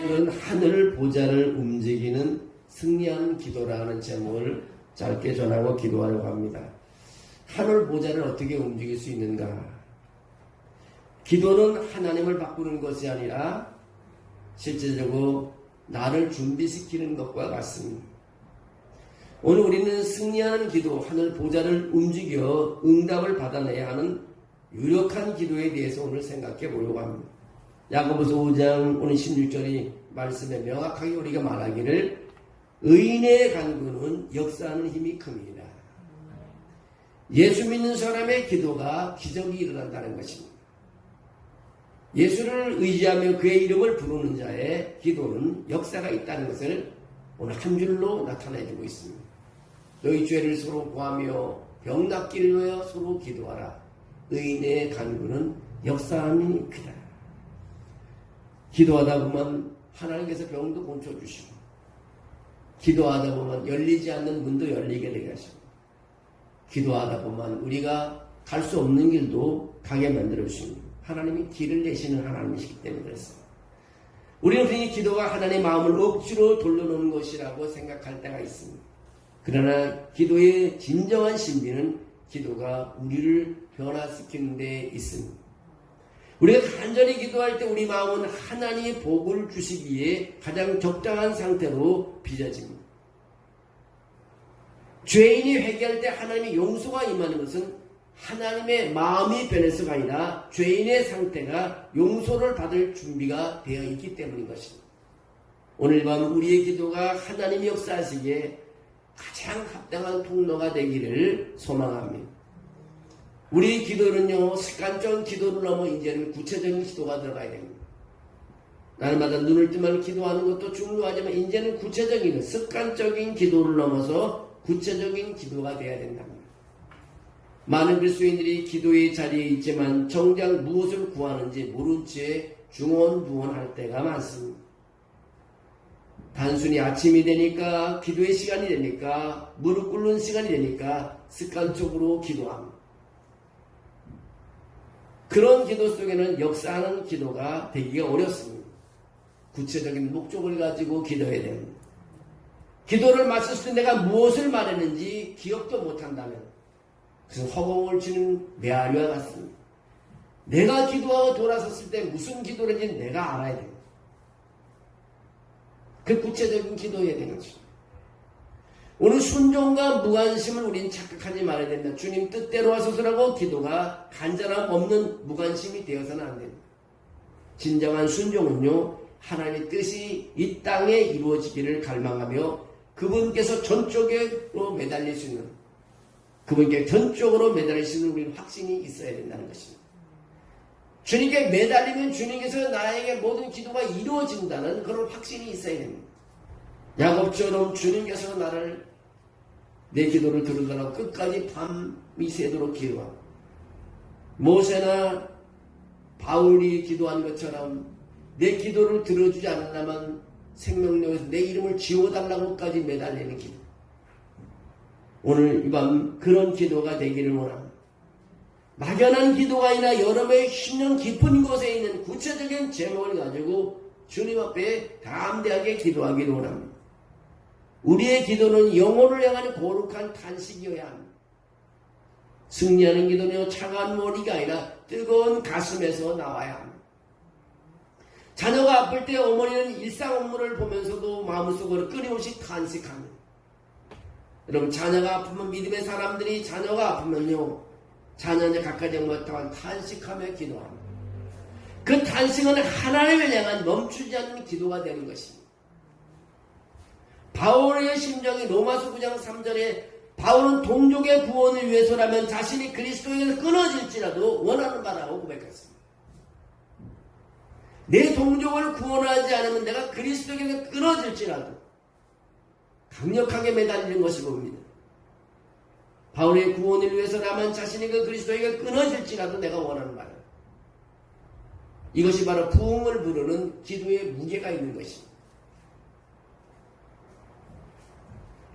오늘은 하늘 보좌를 움직이는 승리하는 기도라는 제목을 짧게 전하고 기도하려고 합니다. 하늘 보좌를 어떻게 움직일 수 있는가? 기도는 하나님을 바꾸는 것이 아니라 실제적으로 나를 준비시키는 것과 같습니다. 오늘 우리는 승리하는 기도, 하늘 보좌를 움직여 응답을 받아내야 하는 유력한 기도에 대해서 오늘 생각해 보려고 합니다. 야고보서 5장 오늘 16절이 말씀에 명확하게 우리가 말하기를 의인의 간구는 역사하는 힘이 큽니다. 예수 믿는 사람의 기도가 기적이 일어난다는 것입니다. 예수를 의지하며 그의 이름을 부르는 자의 기도는 역사가 있다는 것을 오늘 한 줄로 나타내주고 있습니다. 너희 죄를 서로 구하며 병 낫기를 위하여 서로 기도하라. 의인의 간구는 역사함이 크다. 기도하다 보면 하나님께서 병도 고쳐주시고, 기도하다 보면 열리지 않는 문도 열리게 되게 하시고, 기도하다 보면 우리가 갈 수 없는 길도 가게 만들어 주십니다. 하나님이 길을 내시는 하나님이시기 때문에 그렇습니다. 우리는 흔히 기도가 하나님의 마음을 억지로 돌려놓는 것이라고 생각할 때가 있습니다. 그러나 기도의 진정한 신비는 기도가 우리를 변화시키는 데 있습니다. 우리가 간절히 기도할 때 우리 마음은 하나님의 복을 주시기에 가장 적당한 상태로 빚어집니다. 죄인이 회개할 때 하나님의 용서가 임하는 것은 하나님의 마음이 변해서가 아니라 죄인의 상태가 용서를 받을 준비가 되어 있기 때문인 것입니다. 오늘 밤 우리의 기도가 하나님이 역사하시기에 가장 합당한 통로가 되기를 소망합니다. 우리 기도는요, 습관적인 기도를 넘어 이제는 구체적인 기도가 들어가야 됩니다. 날마다 눈을 뜨면 기도하는 것도 중요하지만 이제는 구체적인 습관적인 기도를 넘어서 구체적인 기도가 되어야 된답니다. 많은 그리스도인들이 기도의 자리에 있지만 정작 무엇을 구하는지 모른 채 중언부언할 때가 많습니다. 단순히 아침이 되니까, 기도의 시간이 되니까, 무릎 꿇는 시간이 되니까 습관적으로 기도합니다. 그런 기도 속에는 역사하는 기도가 되기가 어렵습니다. 구체적인 목적을 가지고 기도해야 됩니다. 기도를 마쳤을 때 내가 무엇을 말했는지 기억도 못한다면 그것은 허공을 치는 메아리와 같습니다. 내가 기도하고 돌아섰을 때 무슨 기도를 했는지 내가 알아야 됩니다. 그 구체적인 기도해야 되는 것입니다. 오늘 순종과 무관심을 우리는 착각하지 말아야 됩니다. 주님 뜻대로 하소서라고 기도가 간절함 없는 무관심이 되어서는 안 됩니다. 진정한 순종은요, 하나님의 뜻이 이 땅에 이루어지기를 갈망하며 그분께서 전적으로 매달릴 수 있는, 그분께 전적으로 매달릴 수 있는 우리는 확신이 있어야 된다는 것입니다. 주님께 매달리면 주님께서 나에게 모든 기도가 이루어진다는 그런 확신이 있어야 됩니다. 야곱처럼 주님께서 나를 내 기도를 들으더라도 끝까지 밤이 새도록 기도하고, 모세나 바울이 기도한 것처럼 내 기도를 들어주지 않는다면 생명력에서 내 이름을 지워달라고까지 매달리는 기도. 오늘 이 밤 그런 기도가 되기를 원합니다. 막연한 기도가 아니라 여러분의 심령 깊은 곳에 있는 구체적인 제목을 가지고 주님 앞에 담대하게 기도하기를 원합니다. 우리의 기도는 영혼을 향한 거룩한 탄식이어야 합니다. 승리하는 기도는 차가운 머리가 아니라 뜨거운 가슴에서 나와야 합니다. 자녀가 아플 때 어머니는 일상 업무를 보면서도 마음속으로 끊임없이 탄식합니다. 여러분, 자녀가 아프면 믿음의 사람들이 자녀가 아프면요, 자녀에 가까이 못하면 탄식하며 기도합니다. 그 탄식은 하나님을 향한 멈추지 않는 기도가 되는 것입니다. 바울의 심정이 로마서 9장 3절에 바울은 동족의 구원을 위해서라면 자신이 그리스도에게서 끊어질지라도 원하는 바라고 고백했습니다. 내 동족을 구원하지 않으면 내가 그리스도에게서 끊어질지라도 강력하게 매달리는 것이 봅니다. 바울의 구원을 위해서라면 자신이 그 그리스도에게 끊어질지라도 내가 원하는 바라. 이것이 바로 부흥을 부르는 기도의 무게가 있는 것입니다.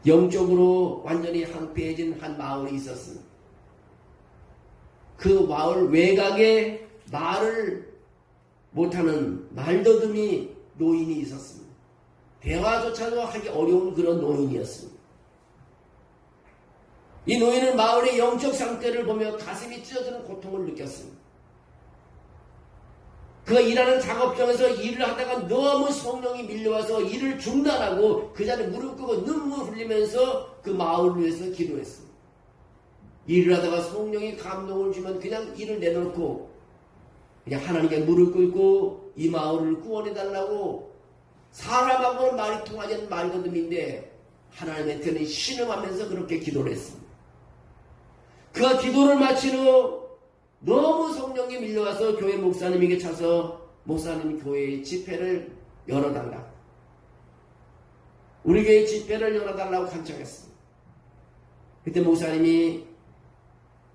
영적으로 완전히 황폐해진 한 마을이 있었습니다. 그 마을 외곽에 말을 못하는 말더듬이 노인이 있었습니다. 대화조차도 하기 어려운 그런 노인이었습니다. 이 노인은 마을의 영적 상태를 보며 가슴이 찢어지는 고통을 느꼈습니다. 그가 일하는 작업장에서 일을 하다가 너무 성령이 밀려와서 일을 중단하고 그 자리에 무릎 꿇고 눈물 흘리면서 그 마을을 위해서 기도했습니다. 일을 하다가 성령이 감동을 주면 그냥 일을 내놓고 그냥 하나님께 무릎 꿇고 이 마을을 구원해달라고, 사람하고는 말이 통하지 않는 말거듬인데 하나님한테는 신음하면서 그렇게 기도를 했습니다. 그가 기도를 마친 후 너무 성령이 밀려와서 교회 목사님에게 차서 목사님 교회 집회를 열어달라, 우리 교회 집회를 열어달라고 간청했습니다. 그때 목사님이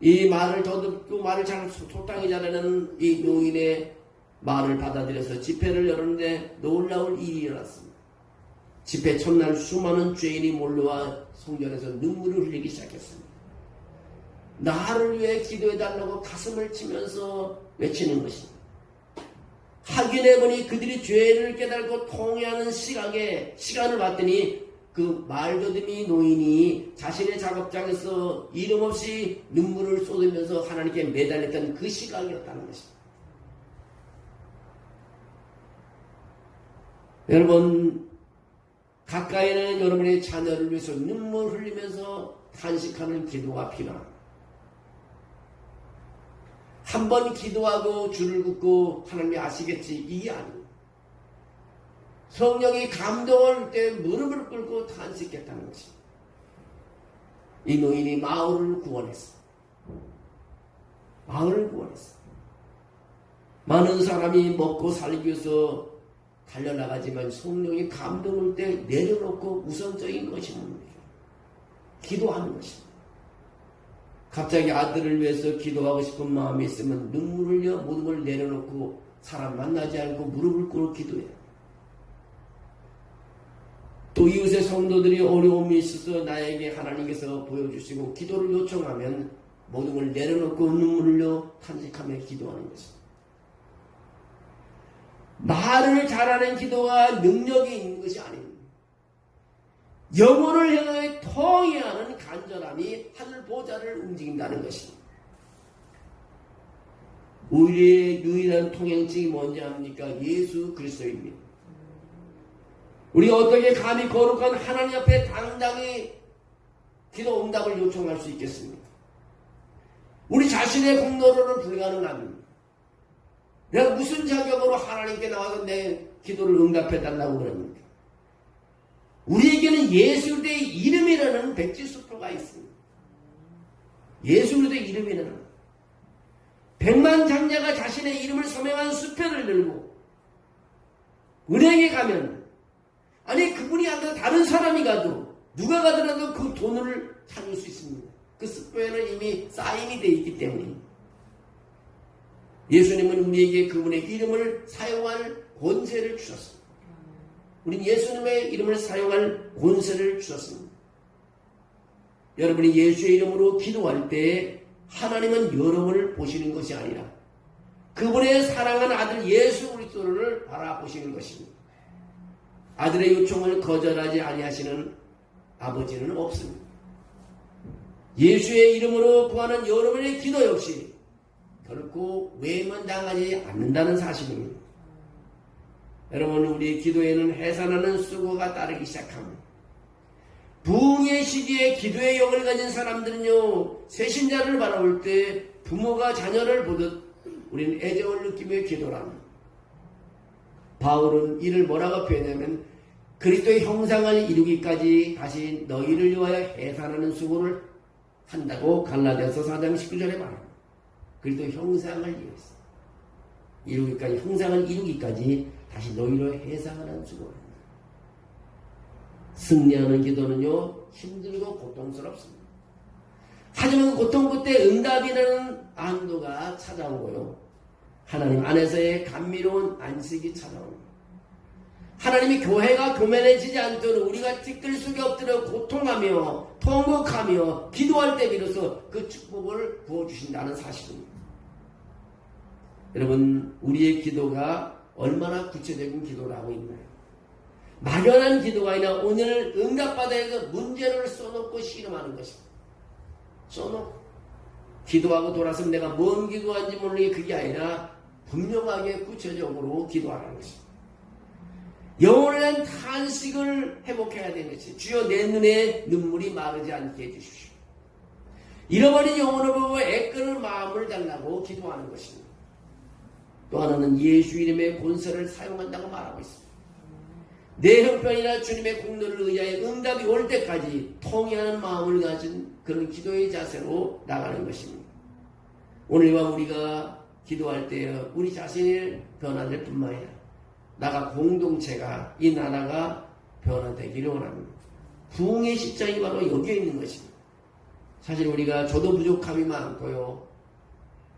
이 말을 더듬고 말을 잘 소탕이 잘하는 이 노인의 말을 받아들여서 집회를 열었는데 놀라운 일이 일어났습니다. 집회 첫날 수많은 죄인이 몰려와 성전에서 눈물을 흘리기 시작했습니다. 나를 위해 기도해달라고 가슴을 치면서 외치는 것입니다. 확인해보니 그들이 죄를 깨달고 통회하는 시간을 봤더니 그 말더듬이 노인이 자신의 작업장에서 이름 없이 눈물을 쏟으면서 하나님께 매달렸던 그 시각이었다는 것입니다. 여러분, 가까이는 여러분의 자녀를 위해서 눈물 흘리면서 탄식하는 기도가 필요합니다. 한 번 기도하고 줄을 긋고 하나님이 아시겠지, 이게 아닙니다. 성령이 감동할 때 무릎을 꿇고 탄식했다는 것입니다. 이 노인이 마을을 구원했어. 마을을 구원했어. 많은 사람이 먹고 살기 위해서 달려나가지만 성령이 감동할 때 내려놓고 우선적인 것이 뭡니까? 기도하는 것입니다. 갑자기 아들을 위해서 기도하고 싶은 마음이 있으면 눈물을 흘려 모든 걸 내려놓고 사람 만나지 않고 무릎을 꿇고 기도해요. 또 이웃의 성도들이 어려움이 있어서 나에게 하나님께서 보여주시고 기도를 요청하면 모든 걸 내려놓고 눈물을 흘려 탄식하며 기도하는 것입니다. 말을 잘하는 기도가 능력이 있는 것이 아닙니다. 영혼을 향하여 통해하는 간절함이 하늘 보좌를 움직인다는 것입니다. 우리의 유일한 통행증이 뭔지 압니까? 예수 그리스도입니다. 우리가 어떻게 감히 거룩한 하나님 앞에 당당히 기도 응답을 요청할 수 있겠습니까? 우리 자신의 공로로는 불가능합니다. 내가 무슨 자격으로 하나님께 나와서 내 기도를 응답해달라고 그럽니까? 우리에게는 예수 그리스도의 이름이라는 백지수표가 있습니다. 예수 그리스도의 이름이라는, 백만장자가 자신의 이름을 서명한 수표를 들고 은행에 가면, 아니 그분이 아니라 다른 사람이 가도 누가 가더라도 그 돈을 찾을 수 있습니다. 그 수표에는 이미 사인이 되어 있기 때문에. 예수님은 우리에게 그분의 이름을 사용할 권세를 주셨습니다. 우리는 예수님의 이름을 사용할 권세를 주셨습니다. 여러분이 예수의 이름으로 기도할 때 하나님은 여러분을 보시는 것이 아니라 그분의 사랑하는 아들 예수 그리스도를 바라보시는 것입니다. 아들의 요청을 거절하지 아니하시는 아버지는 없습니다. 예수의 이름으로 구하는 여러분의 기도 역시 결코 외면당하지 않는다는 사실입니다. 여러분, 우리 기도에는 해산하는 수고가 따르기 시작합니다. 부흥의 시기에 기도의 영을 가진 사람들은요, 새신자를 바라볼 때 부모가 자녀를 보듯 우리는 애정을 느끼며 기도를 합니다. 바울은 이를 뭐라고 표현하냐면 그리스도의 형상을 이루기까지 다시 너희를 위하여 해산하는 수고를 한다고 갈라디아서 4장 19절에 말합니다. 그리스도의 형상을 이루었어. 이루기까지, 형상을 이루기까지 다시 너희로 해상하는 수고를 합니다. 승리하는 기도는요, 힘들고 고통스럽습니다. 하지만 고통 끝에 응답이라는 안도가 찾아오고요, 하나님 안에서의 감미로운 안식이 찾아옵니다. 하나님이 교회가 교만해지지 않도록 우리가 티끌 속에 엎드려 고통하며 통곡하며 기도할 때 비로소 그 축복을 부어주신다는 사실입니다. 여러분, 우리의 기도가 얼마나 구체적인 기도를 하고 있나요? 막연한 기도가 아니라 오늘 응답받아야 할 문제를 써놓고 씨름하는 것입니다. 써놓고 기도하고 돌아서면 내가 뭔 기도하는지 모르게 그게 아니라 분명하게 구체적으로 기도하는 것입니다. 영혼에 대한 탄식을 회복해야 되는 것이 주여 내 눈에 눈물이 마르지 않게 해주십시오. 잃어버린 영혼을 보고 애끄는 마음을 달라고 기도하는 것입니다. 또 하나는 예수 이름의 권세를 사용한다고 말하고 있습니다. 내 형편이나 주님의 공로를 의하여 응답이 올 때까지 통회하는 마음을 가진 그런 기도의 자세로 나가는 것입니다. 오늘과 우리가 기도할 때 우리 자신이 변화될 뿐만 아니라 나가 공동체가 이 나라가 변화되기를 원합니다. 부흥의 시작이 바로 여기에 있는 것입니다. 사실 우리가 저도 부족함이 많고요.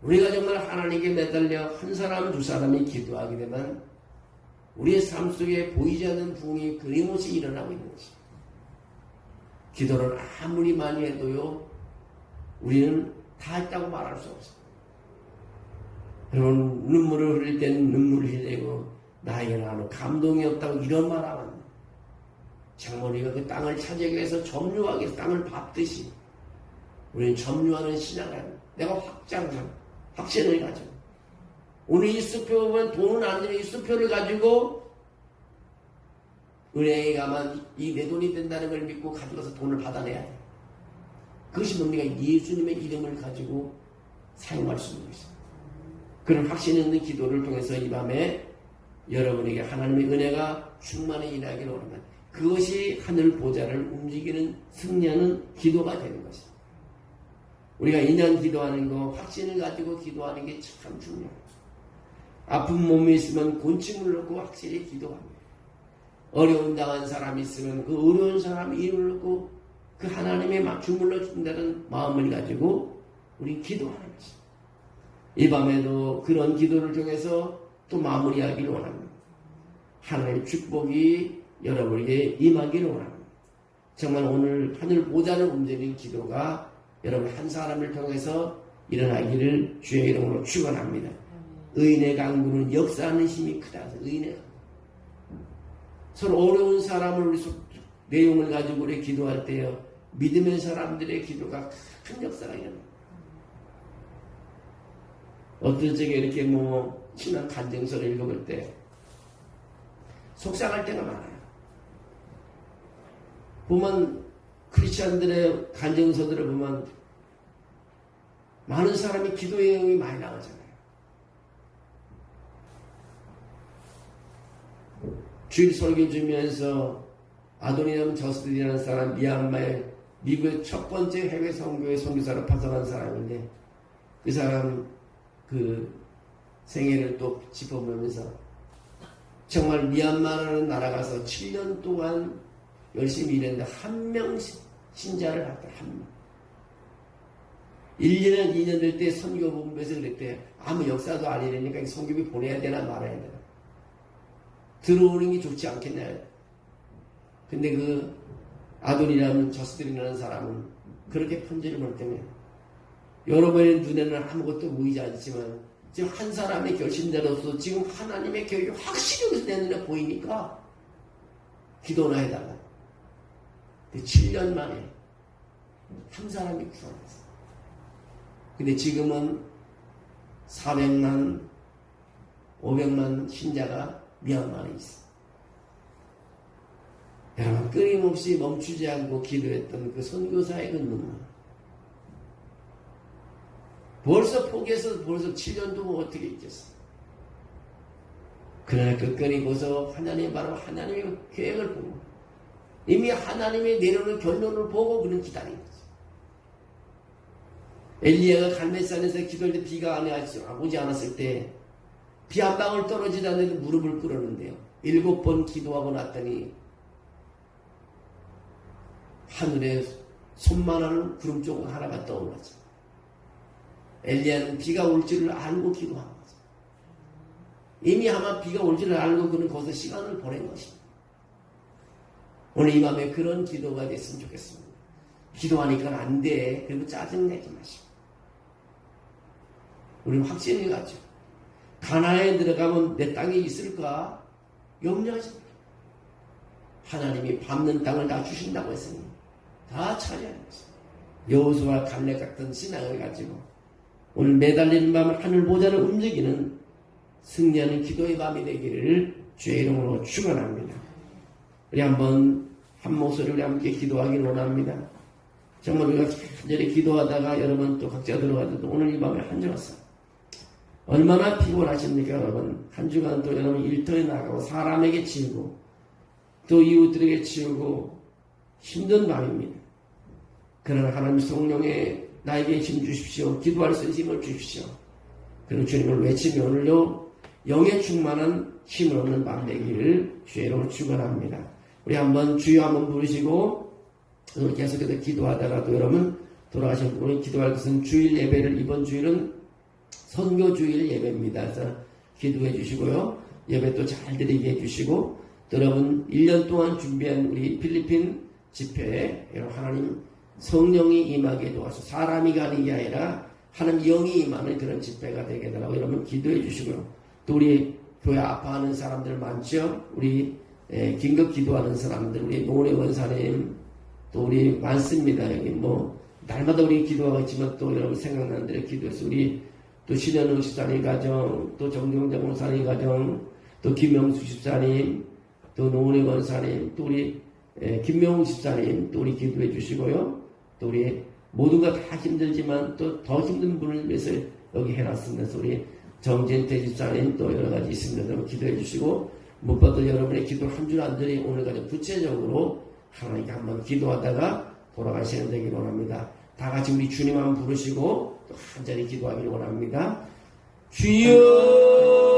우리가 정말 하나님께 매달려 한 사람 두 사람이 기도하게 되면 우리의 삶 속에 보이지 않는 부흥이 끊임없이 일어나고 있는 것입니다. 기도를 아무리 많이 해도요, 우리는 다 했다고 말할 수 없습니다. 여러분, 눈물을 흘릴 때는 눈물을 흘리고 나에게는 아무 감동이 없다고 이런 말하면 정말 우리가 그 땅을 차지하기 위해서 점유하기 위해서 땅을 밟듯이 우리는 점유하는 신앙을 합니다. 내가 확신을 가지고 오늘 이 수표 보면 돈은 안 되는 이 수표를 가지고 은행에 가면 이 내 돈이 된다는 걸 믿고 가져가서 돈을 받아내야 돼. 그것이 뭡니까? 예수님의 이름을 가지고 사용할 수 있는 것입니다. 그런 확신 있는 기도를 통해서 이 밤에 여러분에게 하나님의 은혜가 충만히 일하기를 원합니다. 그것이 하늘 보좌를 움직이는 승리하는 기도가 되는 것입니다. 우리가 인연 기도하는 거, 확신을 가지고 기도하는 게 참 중요합니다. 아픈 몸이 있으면 곤침을 놓고 확실히 기도합니다. 어려움 당한 사람이 있으면 그 어려운 사람 이름을 놓고 그 하나님의 주물러 준다는 마음을 가지고 우리 기도하는 것입니다. 이 밤에도 그런 기도를 통해서 또 마무리하기를 원합니다. 하나님의 축복이 여러분에게 임하기를 원합니다. 정말 오늘 하늘 보좌를 움직이는 기도가 여러분 한 사람을 통해서 일어나기를 주의 이름으로 축원합니다. 의인의 강구는 역사하는 힘이 크다. 의인의 강구. 서로 어려운 사람을 우리 내용을 가지고 우리 기도할 때요, 믿음의 사람들의 기도가 큰 역사가 일어납니다. 어떤 적에 이렇게 신앙 간증서를 읽어볼 때 속상할 때가 많아요. 보면 크리스찬들의 간증서들을 보면 많은 사람이 기도의 내용이 많이 나오잖아요. 주일 설교 주면서 아도니람 저스틴이라는 사람, 미얀마의 미국의 첫 번째 해외 선교의 선교사로 파송한 사람인데 그 사람 그 생애를 또 짚어보면서 정말 미얀마라는 나라 가서 7년 동안 열심히 일했는데 한 명 신자를 봤다. 한 명. 1년, 2년 될 때 선교본부에서 그랬대. 아무 역사도 아니라니까 선교비 보내야 되나 말아야 되나. 들어오는 게 좋지 않겠냐. 근데 그 아돈이라는 저스들이라는 사람은 그렇게 편지를 보낼 때문에 여러분의 눈에는 아무것도 보이지 않지만 지금 한 사람의 결심대로서 지금 하나님의 계획이 확실히 내 눈에 보이니까 기도나 해달라. 7년 만에 한 사람이 구원했어. 근데 지금은 400만, 500만 신자가 미얀마에 있어. 여러분, 끊임없이 멈추지 않고 기도했던 그 선교사의 그 눈물. 벌써 포기해서 벌써 7년 동안 어떻게 있겠어. 그러나 끝까지 거기서 하나님, 바로 하나님의 계획을 보고 이미 하나님의 내려오는 결론을 보고 그는 기다린 거지. 엘리야가 갈멜산에서 기도할 때 비가 오지 않았을 때 비 한 방울 떨어지지 않는데 무릎을 꿇었는데요. 7번 기도하고 났더니 하늘에 손만한 구름 조금 하나가 떠올랐죠. 엘리야는 비가 올 줄을 알고 기도한 거죠. 이미 아마 비가 올 줄을 알고 그는 거기서 시간을 보낸 것입니다. 오늘 이 밤에 그런 기도가 됐으면 좋겠습니다. 기도하니까 안 돼. 그리고 짜증내지 마시고. 우리는 확신을 가지고 가나안에 들어가면 내 땅에 있을까? 염려하지 마라. 하나님이 밟는 땅을 다 주신다고 했으니 다 차지하는 것입니다. 여호수아와 갈렙 같은 신앙을 가지고 오늘 매달리는 밤 하늘 보좌를 움직이는 승리하는 기도의 밤이 되기를 주의 이름으로 축원합니다. 우리 한번 한 목소리 우리 함께 기도하기를 원합니다. 정말 우리가 간절히 기도하다가 여러분 또 각자 들어가도 오늘 이 밤에 한 주 왔어요. 얼마나 피곤하십니까 여러분. 한 주간 또 여러분 일터에 나가고 사람에게 치우고 또 이웃들에게 치우고 힘든 밤입니다. 그러나 하나님 성령에 나에게 힘 주십시오. 기도할 수 있는 힘을 주십시오. 그리고 주님을 외치며 오늘도 영에 충만한 힘을 얻는 밤 되기를 주의 이름으로 축원합니다. 우리 한번 주여 한번 부르시고 오늘 계속해서 기도하다가도 여러분 돌아가신 분이 기도할 것은 주일 예배를 이번 주일은 선교 주일 예배입니다. 그래서 기도해 주시고요. 예배 또 잘 드리게 해주시고 또 여러분 1년 동안 준비한 우리 필리핀 집회에 하나님 성령이 임하게 도와서 사람이 가는 게 아니라 하나님 영이 임하는 그런 집회가 되게 해달라고 여러분 기도해 주시고요. 또 우리 교회 아파하는 사람들 많죠. 우리 긴급 기도하는 사람들 우리 노은혜 원사님 또 우리 많습니다. 여기 뭐 날마다 우리 기도하고 있지만 또 여러분 생각나는 대로 기도해서 우리 또 신현웅 집사님 가정 또 정경장 목사님 가정 또 김명수 집사님 또 노은혜 원사님 또 우리 김명웅 집사님 또 우리 기도해 주시고요. 또 우리 모두가 다 힘들지만 또 더 힘든 분을 위해서 여기 해놨습니다. 그래서 우리 정진태 집사님 또 여러 가지 있습니다. 여러분 기도해 주시고 무엇보다 여러분의 기도 한 줄 한 줄이 오늘 가장 구체적으로 하나님께 한번 기도하다가 돌아가시는 되길 원합니다. 다 같이 우리 주님 한번 부르시고 또 한 자리 기도하길 원합니다. 주여